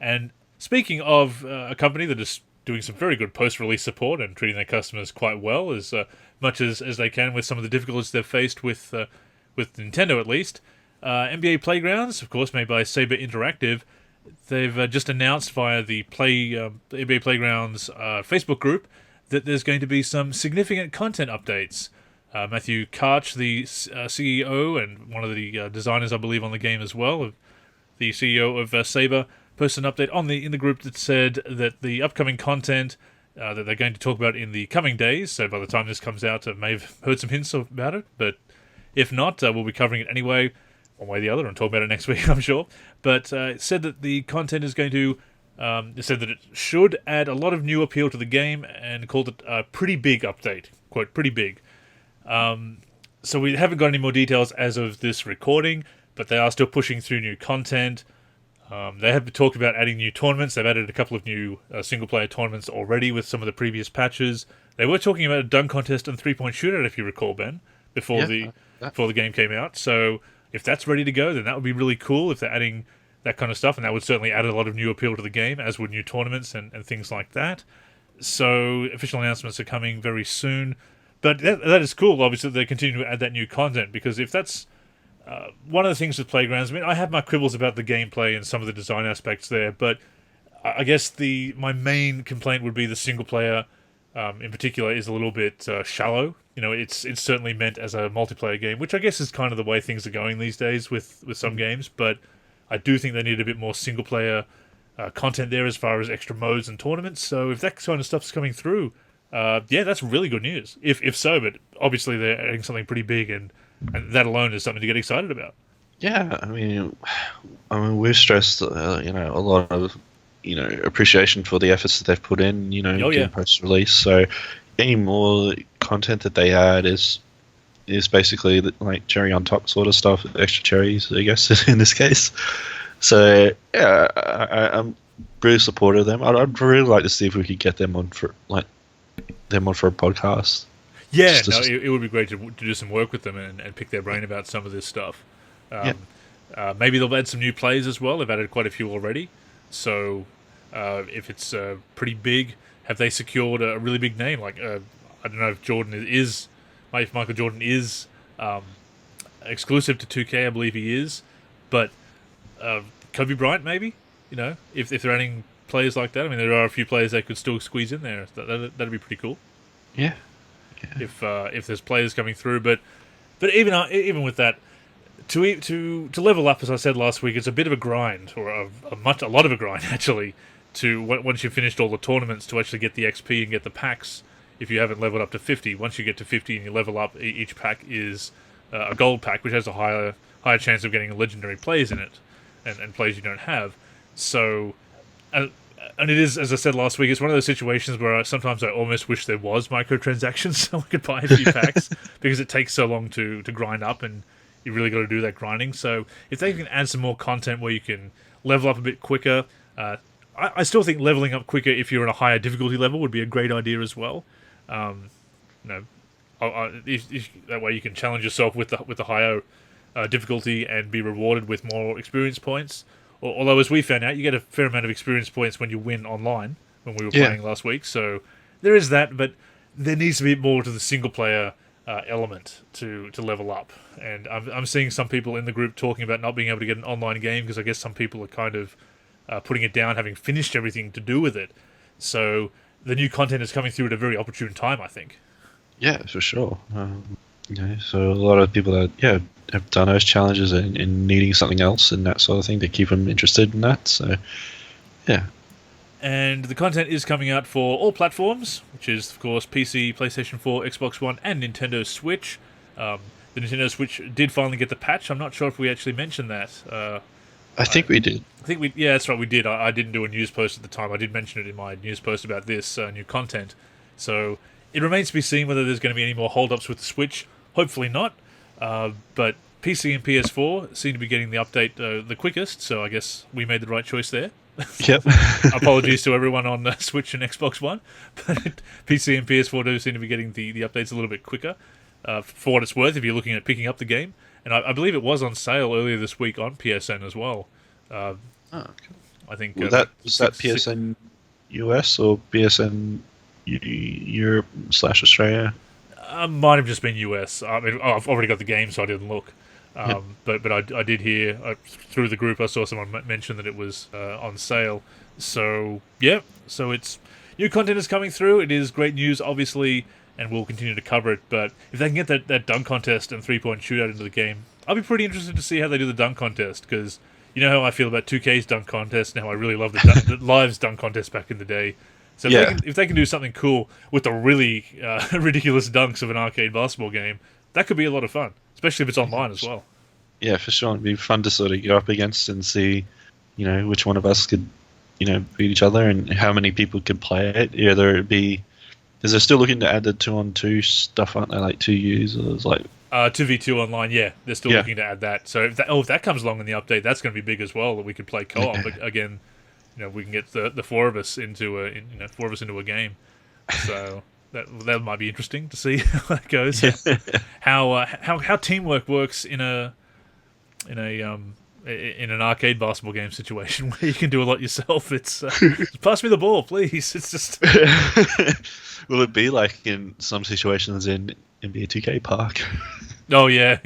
And speaking of a company that is doing some very good post-release support and treating their customers quite well, as much as they can with some of the difficulties they've faced with Nintendo at least, NBA Playgrounds, of course, made by Saber Interactive, they've just announced via the NBA Playgrounds Facebook group that there's going to be some significant content updates. Matthew Karch, the CEO and one of the designers, I believe, on the game as well, the CEO of Saber, posted an update in the group that said that the upcoming content that they're going to talk about in the coming days, so by the time this comes out, I may have heard some hints about it, but if not, we'll be covering it anyway, one way or the other, and talk about it next week, I'm sure. But it said that the content is going to, it said that it should add a lot of new appeal to the game, and called it a pretty big update, quote, pretty big. So we haven't got any more details as of this recording, but they are still pushing through new content. They have talked about adding new tournaments. They've added a couple of new single-player tournaments already with some of the previous patches. They were talking about a dunk contest and three-point shootout, if you recall, Ben, before the game came out. So if that's ready to go, then that would be really cool if they're adding that kind of stuff, and that would certainly add a lot of new appeal to the game, as would new tournaments and things like that. So official announcements are coming very soon. But that is cool, obviously, they continue to add that new content, because if that's one of the things with Playgrounds, I mean, I have my quibbles about the gameplay and some of the design aspects there, but I guess my main complaint would be the single player, in particular, is a little bit shallow. You know, it's certainly meant as a multiplayer game, which I guess is kind of the way things are going these days with some games, but I do think they need a bit more single player content there as far as extra modes and tournaments. So if that kind of stuff's coming through, that's really good news. If so, but obviously they're adding something pretty big, and that alone is something to get excited about. Yeah, I mean, we've stressed, a lot of, appreciation for the efforts that they've put in, post-release. So any more content that they add is basically like cherry on top sort of stuff, extra cherries, I guess, in this case. So yeah, I'm really supportive of them. I'd really like to see if we could get them on for a podcast. Yeah, it would be great to do some work with them and pick their brain about some of this stuff. Maybe they'll add some new plays as well. They've added quite a few already. So if it's pretty big, have they secured a really big name? Like, I don't know if Michael Jordan is exclusive to 2K, I believe he is. But Kobe Bryant, maybe? If they're adding players like that. I mean, there are a few players they could still squeeze in there. That'd be pretty cool. Yeah. If there's players coming through, but even with that, to level up, as I said last week, it's a bit of a grind, or a lot of a grind actually. To once you've finished all the tournaments, to actually get the XP and get the packs. If you haven't leveled up to 50, once you get to 50 and you level up, each pack is a gold pack, which has a higher chance of getting legendary plays in it, and plays you don't have. So, and it is, as I said last week, it's one of those situations where sometimes I almost wish there was microtransactions so I could buy a few packs, because it takes so long to grind up, and you really got to do that grinding. So if they can add some more content where you can level up a bit quicker, I still think leveling up quicker if you're in a higher difficulty level would be a great idea as well. That way you can challenge yourself with the higher difficulty and be rewarded with more experience points. Although, as we found out, you get a fair amount of experience points when you win online, when we were playing last week. So there is that, but there needs to be more to the single-player element to level up. And I'm seeing some people in the group talking about not being able to get an online game, because I guess some people are kind of putting it down, having finished everything to do with it. So the new content is coming through at a very opportune time, I think. Yeah, for sure. So a lot of people that have done those challenges and needing something else and that sort of thing to keep them interested in that. So yeah. And the content is coming out for all platforms, which is, of course, PC, PlayStation 4, Xbox One, and Nintendo Switch. The Nintendo Switch did finally get the patch. I'm not sure if we actually mentioned that. I think we did. Yeah, that's right, we did. I didn't do a news post at the time. I did mention it in my news post about this new content. So it remains to be seen whether there's going to be any more hold-ups with the Switch. Hopefully not. But PC and PS4 seem to be getting the update the quickest, so I guess we made the right choice there. Yep. Apologies to everyone on Switch and Xbox One, but PC and PS4 do seem to be getting the updates a little bit quicker. For what it's worth, if you're looking at picking up the game, and I believe it was on sale earlier this week on PSN as well. Okay. I think Was that PSN US or PSN Europe / Australia? Might have just been US. I mean, I've already got the game, so I didn't look. But I did hear through the group. I saw someone mention that it was on sale. So yeah, so it's new content is coming through. It is great news, obviously, and we'll continue to cover it. But if they can get that dunk contest and 3-point shootout into the game, I'll be pretty interested to see how they do the dunk contest, because you know how I feel about 2K's dunk contest, and how I really love the Live's dunk contest back in the day. So if they can do something cool with the really ridiculous dunks of an arcade basketball game, that could be a lot of fun, especially if it's online as well. Yeah, for sure. It'd be fun to sort of go up against and see, which one of us could, beat each other, and how many people could play it. Either it be, because they're still looking to add the 2-on-2 stuff, aren't they? Like 2 users, like 2v2 online. Yeah, they're still looking to add that. So if that comes along in the update, that's going to be big as well. That we could play co-op again. We can get the four of us into a game. So that might be interesting to see how that goes. How teamwork works in an arcade basketball game situation where you can do a lot yourself. It's pass me the ball, please. It's just. Will it be like in some situations in NBA 2K Park? Oh yeah.